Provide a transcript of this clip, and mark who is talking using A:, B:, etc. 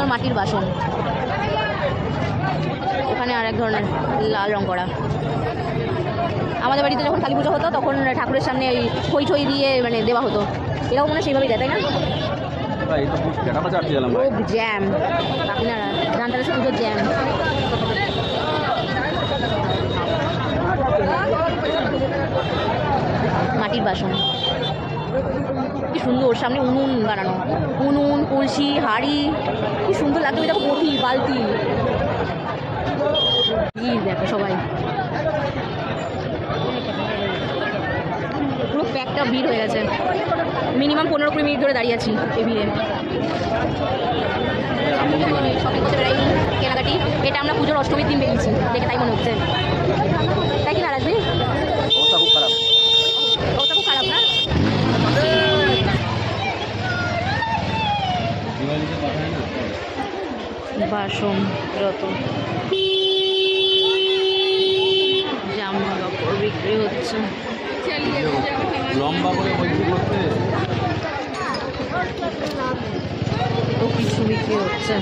A: সুন্দর মাটির বাসন। এখানে আর এক ধরনের লাল রং করা। আমাদের বাড়িতে যখন কালী পুজো হতো তখন ঠাকুরের সামনে ওই খই ঠই দিয়ে মানে দেওয়া হতো, এরাও মনে হয় সেইভাবেই দেয়, তাই না? ও জ্যাম কাকিনারা ধানটার শুধু জ্যাম। মাটির বাসন কি সুন্দর, সামনে উনুন বানানো, উনুন কলসি হাঁড়ি কি সুন্দর লাগবে। ওই দেখো কঠি বালতি, কি দেখো সবাই পুরো প্যাকটা ভিড় হয়ে গেছে। মিনিমাম 15-20 মিনিট ধরে দাঁড়িয়ে আছি এই ভিড়ে। শপিং করতে বেড়াই কেনাকাটি। এটা আমরা পুজোর অষ্টমীর দিন বেরিয়েছি দেখে তাই মনে হচ্ছে, তাই কি না রাখবি?
B: অবস্থা খুব খারাপ,
A: অবস্থা খুব খারাপ না? বাসন যত জামা কাপড় বিক্রি হচ্ছে,
B: লম্বা করে বলছি করতে
A: তো কিছু বিক্রি হচ্ছে।